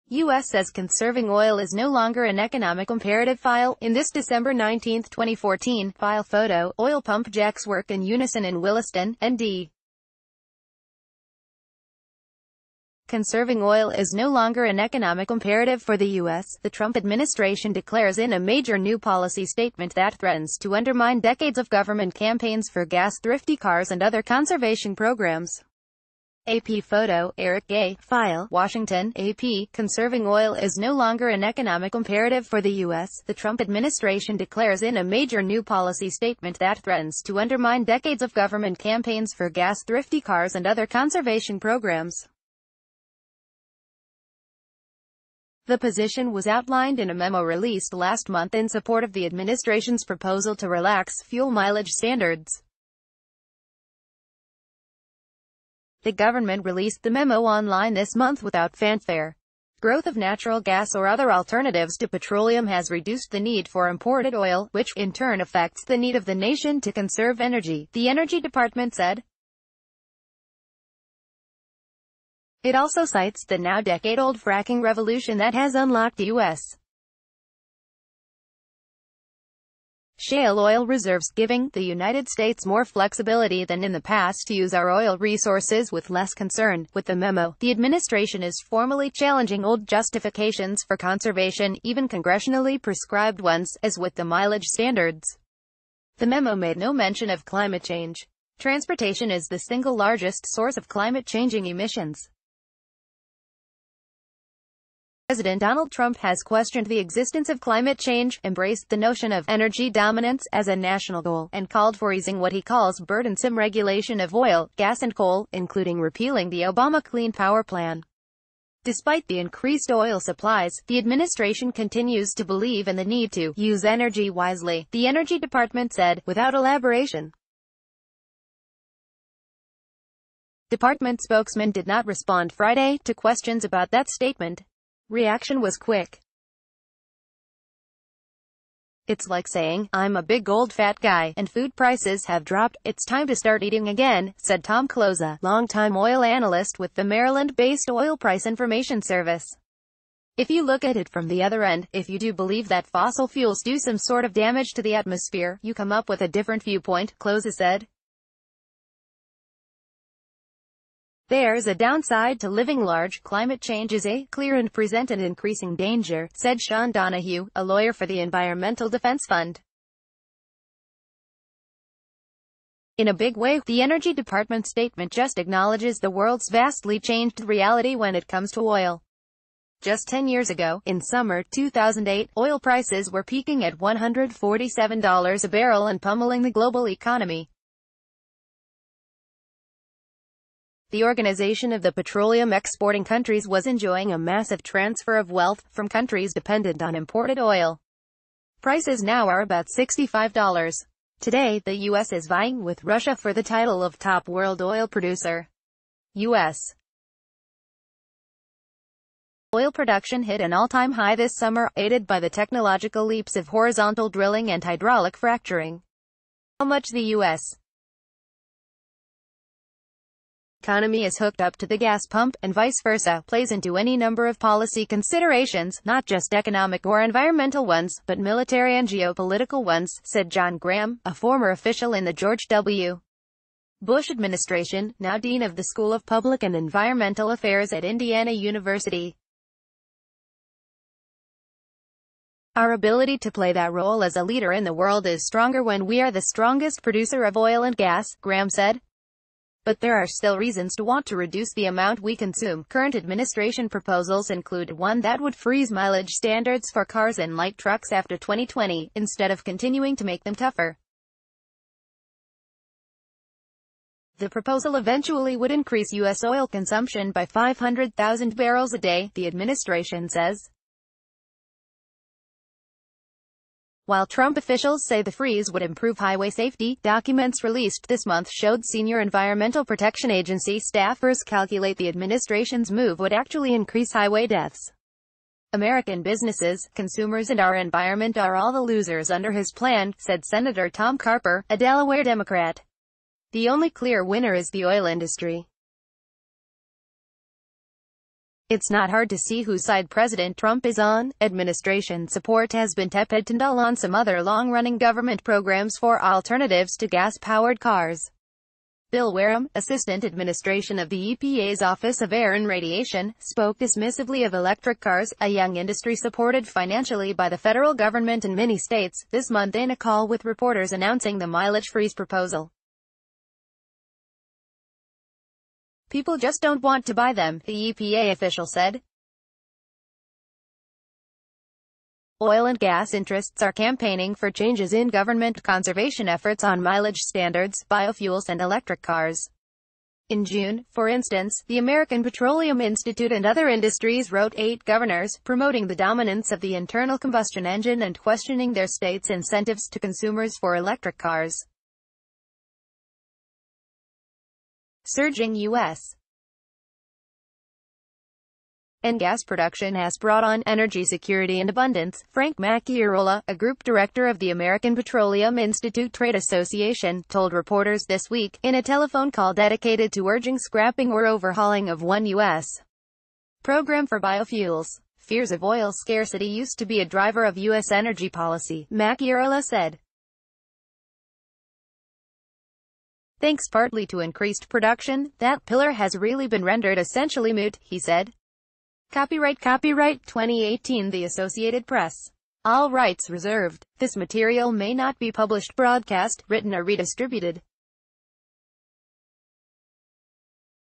U.S. says conserving oil is no longer an economic imperative. File. In this December 19, 2014, file photo, oil pump jacks work in unison in Williston, ND. Conserving oil is no longer an economic imperative for the U.S., the Trump administration declares in a major new policy statement that threatens to undermine decades of government campaigns for gas-thrifty cars and other conservation programs. AP photo, Eric Gay, file, Washington, AP, conserving oil is no longer an economic imperative for the U.S., the Trump administration declares in a major new policy statement that threatens to undermine decades of government campaigns for gas-thrifty cars and other conservation programs. The position was outlined in a memo released last month in support of the administration's proposal to relax fuel mileage standards. The government released the memo online this month without fanfare. Growth of natural gas or other alternatives to petroleum has reduced the need for imported oil, which, in turn affects the need of the nation to conserve energy, the Energy Department said. It also cites the now decade-old fracking revolution that has unlocked U.S. shale oil reserves, giving the United States more flexibility than in the past to use our oil resources with less concern. With the memo, the administration is formally challenging old justifications for conservation, even congressionally prescribed ones, as with the mileage standards. The memo made no mention of climate change. Transportation is the single largest source of climate-changing emissions. President Donald Trump has questioned the existence of climate change, embraced the notion of energy dominance as a national goal, and called for easing what he calls burdensome regulation of oil, gas and coal, including repealing the Obama Clean Power Plan. Despite the increased oil supplies, the administration continues to believe in the need to use energy wisely, the Energy Department said, without elaboration. Department spokesman did not respond Friday to questions about that statement. Reaction was quick. It's like saying, I'm a big old fat guy, and food prices have dropped, it's time to start eating again, said Tom Closa, longtime oil analyst with the Maryland-based Oil Price Information Service. If you look at it from the other end, if you do believe that fossil fuels do some sort of damage to the atmosphere, you come up with a different viewpoint, Closa said. There's a downside to living large. Climate change is a clear and present and increasing danger, said Sean Donahue, a lawyer for the Environmental Defense Fund. In a big way, the Energy Department statement just acknowledges the world's vastly changed reality when it comes to oil. Just 10 years ago, in summer 2008, oil prices were peaking at $147 a barrel and pummeling the global economy. The Organization of the Petroleum Exporting Countries was enjoying a massive transfer of wealth from countries dependent on imported oil. Prices now are about $65. Today, the U.S. is vying with Russia for the title of top world oil producer. U.S. oil production hit an all-time high this summer, aided by the technological leaps of horizontal drilling and hydraulic fracturing. How much the U.S. economy is hooked up to the gas pump, and vice versa, plays into any number of policy considerations, not just economic or environmental ones, but military and geopolitical ones, said John Graham, a former official in the George W. Bush administration, now dean of the School of Public and Environmental Affairs at Indiana University. Our ability to play that role as a leader in the world is stronger when we are the strongest producer of oil and gas, Graham said. But there are still reasons to want to reduce the amount we consume. Current administration proposals include one that would freeze mileage standards for cars and light trucks after 2020, instead of continuing to make them tougher. The proposal eventually would increase U.S. oil consumption by 500,000 barrels a day, the administration says. While Trump officials say the freeze would improve highway safety, documents released this month showed senior Environmental Protection Agency staffers calculate the administration's move would actually increase highway deaths. American businesses, consumers and our environment are all the losers under his plan, said Senator Tom Carper, a Delaware Democrat. The only clear winner is the oil industry. It's not hard to see whose side President Trump is on. Administration support has been tepid to dull on some other long-running government programs for alternatives to gas-powered cars. Bill Wareham, Assistant Administration of the EPA's Office of Air and Radiation, spoke dismissively of electric cars, a young industry supported financially by the federal government and many states, this month in a call with reporters announcing the mileage freeze proposal. People just don't want to buy them, the EPA official said. Oil and gas interests are campaigning for changes in government conservation efforts on mileage standards, biofuels and electric cars. In June, for instance, the American Petroleum Institute and other industries wrote 8 governors, promoting the dominance of the internal combustion engine and questioning their states' incentives to consumers for electric cars. Surging U.S. and gas production has brought on energy security and abundance, Frank Macchiarola, a group director of the American Petroleum Institute Trade Association, told reporters this week, in a telephone call dedicated to urging scrapping or overhauling of one U.S. program for biofuels. Fears of oil scarcity used to be a driver of U.S. energy policy, Macchiarola said. Thanks partly to increased production, that pillar has really been rendered essentially moot, he said. Copyright 2018 The Associated Press. All rights reserved. This material may not be published, broadcast, written or redistributed.